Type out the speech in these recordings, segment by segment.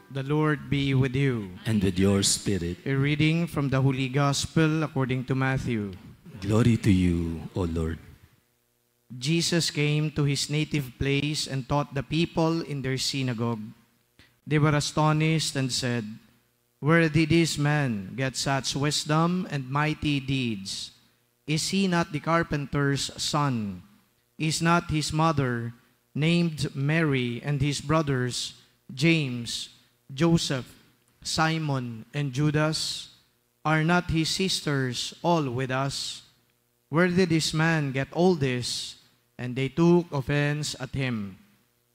The Lord be with you. And with your spirit. A reading from the Holy Gospel according to Matthew. Glory to you, O Lord. Jesus came to his native place and taught the people in their synagogue. They were astonished and said, "Where did this man get such wisdom and mighty deeds? Is he not the carpenter's son? Is not his mother named Mary, and his brothers James, Joseph, Simon, and Judas? Are not his sisters all with us? Where did this man get all this?" And they took offense at him.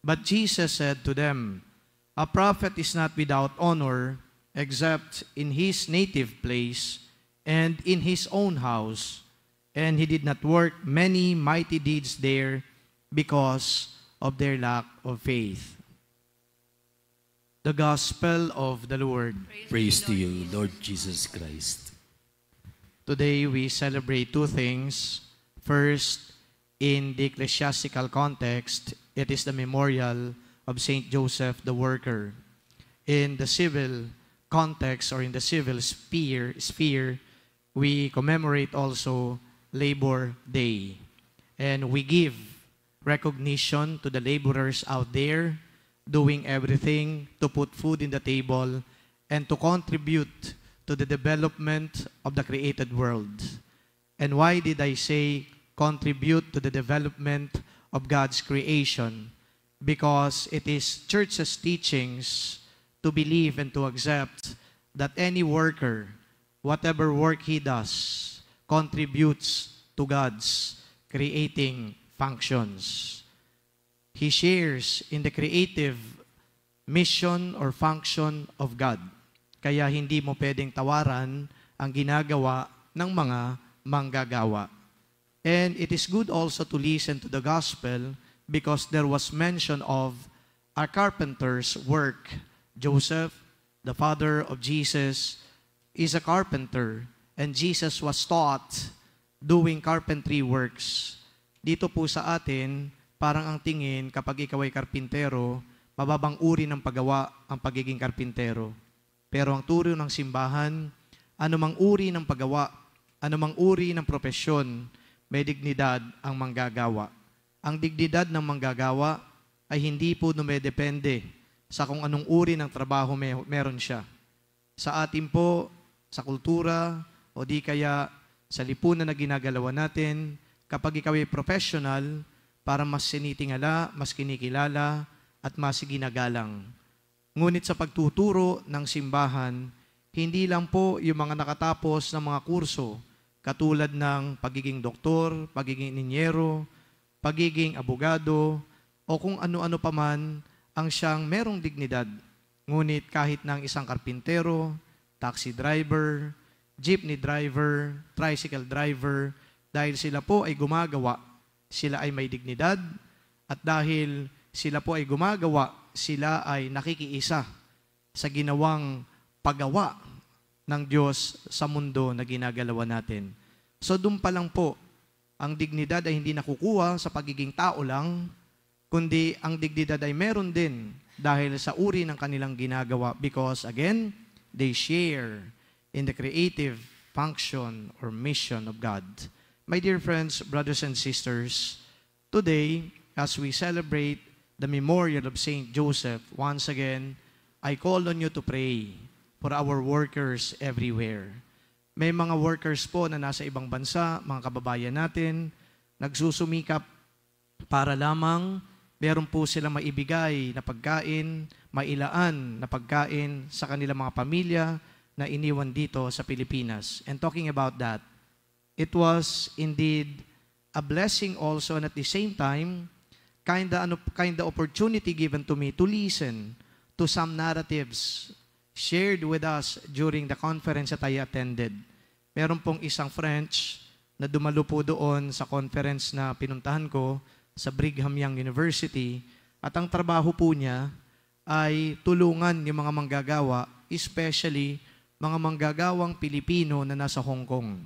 But Jesus said to them, "A prophet is not without honor, except in his native place and in his own house. And he did not work many mighty deeds there because of their lack of faith." The Gospel of the Lord. Praise to you, Lord Jesus Christ. Today we celebrate two things. First, in the ecclesiastical context, it is the memorial of Saint Joseph the Worker. In the civil context or in the civil sphere, we commemorate also Labor Day. And we give recognition to the laborers out there doing everything to put food in the table and to contribute to the development of the created world. And why did I say contribute to the development of God's creation? Because it is church's teachings to believe and to accept that any worker, whatever work he does, contributes to God's creating functions. He shares in the creative mission or function of God. Kaya hindi mo pwedeng tawaran ang ginagawa ng mga manggagawa. And it is good also to listen to the gospel because there was mention of a carpenter's work. Joseph, the father of Jesus, is a carpenter, and Jesus was taught doing carpentry works. Dito po sa atin, parang ang tingin kapag ikaw ay karpintero, mababang uri ng paggawa ang pagiging karpintero. Pero ang turo ng simbahan, anumang uri ng paggawa, anumang uri ng propesyon, may dignidad ang manggagawa. Ang dignidad ng manggagawa ay hindi po dumedepende sa kung anong uri ng trabaho meron siya. Sa atin po, sa kultura, o di kaya sa lipunan na ginagalawan natin, kapag ikaw ay professional, para mas sinitingala, mas kinikilala, at mas ginagalang. Ngunit sa pagtuturo ng simbahan, hindi lang po yung mga nakatapos ng mga kurso, katulad ng pagiging doktor, pagiging inyero, pagiging abogado, o kung ano-ano pa man ang siyang merong dignidad. Ngunit kahit ng isang karpintero, taxi driver, jeepney driver, tricycle driver, dahil sila po ay gumagawa, sila ay may dignidad, at dahil sila po ay gumagawa, sila ay nakikiisa sa ginawang paggawa ng Diyos sa mundo na ginagalawan natin. So doon pa lang po, ang dignidad ay hindi nakukuha sa pagiging tao lang, kundi ang dignidad ay meron din dahil sa uri ng kanilang ginagawa because again, they share in the creative function or mission of God. My dear friends, brothers and sisters, today, as we celebrate the memorial of Saint Joseph, once again, I call on you to pray for our workers everywhere. May mga workers po na nasa ibang bansa, mga kababayan natin, nagsusumikap para lamang meron po silang maibigay na pagkain, mailaan na pagkain sa kanilang mga pamilya na iniwan dito sa Pilipinas. And talking about that, it was indeed a blessing also, and at the same time, kind of opportunity given to me to listen to some narratives shared with us during the conference that I attended. Meron pong isang French na dumalo po doon sa conference na pinuntahan ko sa Brigham Young University, at ang trabaho po niya ay tulungan yung mga manggagawa, especially mga manggagawang Pilipino na nasa Hong Kong.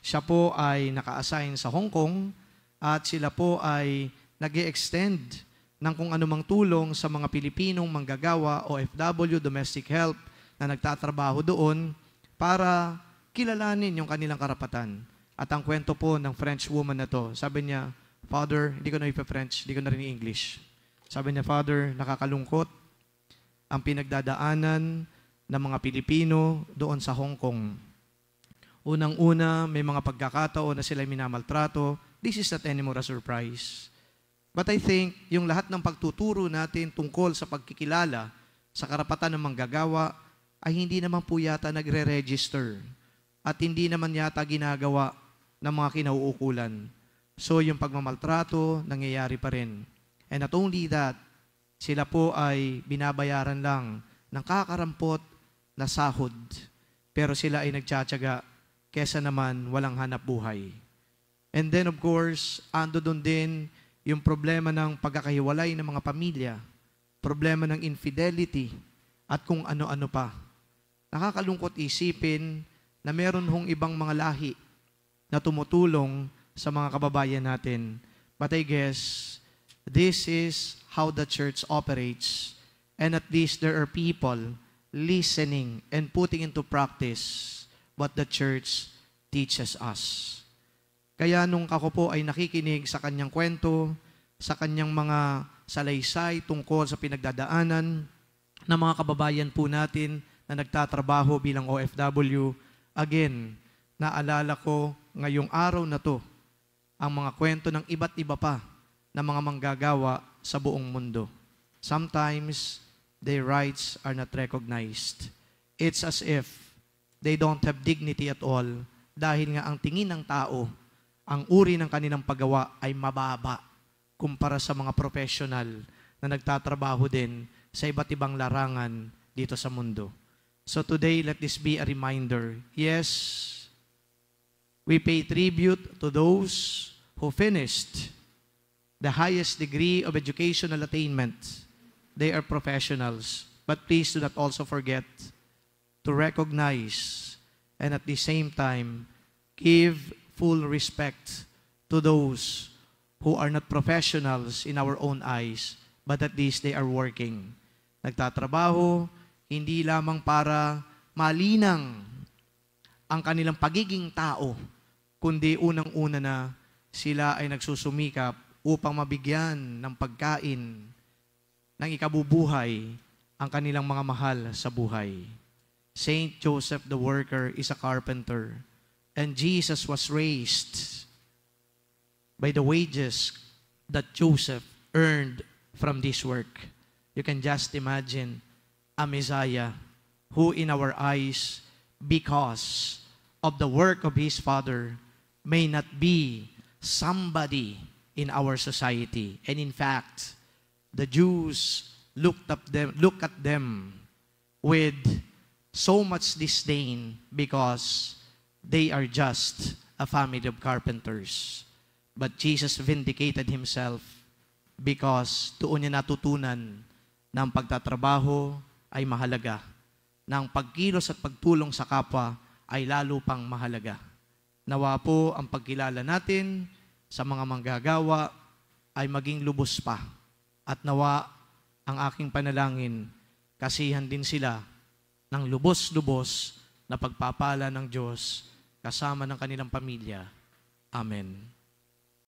Siya po ay naka-assign sa Hong Kong at sila po ay nag-extend ng kung anumang tulong sa mga Pilipinong manggagawa, OFW, domestic help na nagtatrabaho doon para kilalanin yung kanilang karapatan. At ang kwento po ng French woman na to, sabi niya, Father, hindi ko na ipa-French, hindi ko na rin English. Sabi niya, Father, nakakalungkot ang pinagdadaanan ng mga Pilipino doon sa Hong Kong. Unang-una, may mga pagkakataon na sila minamaltrato. This is not anymore a surprise. But I think, yung lahat ng pagtuturo natin tungkol sa pagkikilala sa karapatan ng manggagawa ay hindi naman po yata nagre-register at hindi naman yata ginagawa ng mga kinauukulan. So, yung pagmamaltrato, nangyayari pa rin. And not only that, sila po ay binabayaran lang ng kakarampot na sahod. Pero sila ay nagtsatsaga kesa naman walang hanap buhay. And then, of course, ando doon din yung problema ng pagkakahiwalay ng mga pamilya, problema ng infidelity, at kung ano-ano pa. Nakakalungkot isipin na meron hong ibang mga lahi na tumutulong sa mga kababayan natin. But I guess, this is how the church operates. And at least there are people listening and putting into practice what the church teaches us. Kaya nung ako po ay nakikinig sa kanyang kwento, sa kanyang mga salaysay tungkol sa pinagdadaanan ng mga kababayan po natin na nagtatrabaho bilang OFW, again, naalala ko ngayong araw na to ang mga kwento ng iba't iba pa na mga manggagawa sa buong mundo. Sometimes, their rights are not recognized. It's as if they don't have dignity at all dahil nga ang tingin ng tao, ang uri ng kanilang paggawa ay mababa kumpara sa mga professional na nagtatrabaho din sa iba't ibang larangan dito sa mundo. So today, let this be a reminder. Yes, we pay tribute to those who finished the highest degree of educational attainment. They are professionals. But please do not also forget to recognize and at the same time give full respect to those who are not professionals in our own eyes, but at least they are working. Nagtatrabaho, hindi lamang para malinang ang kanilang pagiging tao, kundi unang-una na sila ay nagsusumikap upang mabigyan ng pagkain, ng ikabubuhay ang kanilang mga mahal sa buhay. Saint Joseph the worker is a carpenter, and Jesus was raised by the wages that Joseph earned from this work. You can just imagine a Messiah who in our eyes, because of the work of his Father, may not be somebody in our society. And in fact, the Jews looked at them with so much disdain because they are just a family of carpenters. But Jesus vindicated himself because doon niya natutunan na ang pagtatrabaho ay mahalaga, na ang pagkilos at pagtulong sa kapwa ay lalo pang mahalaga. Nawa po ang pagkilala natin sa mga manggagawa ay maging lubos pa. At nawa ang aking panalangin, kasihan din sila ng lubos-lubos na pagpapala ng Diyos kasama ng kanilang pamilya. Amen.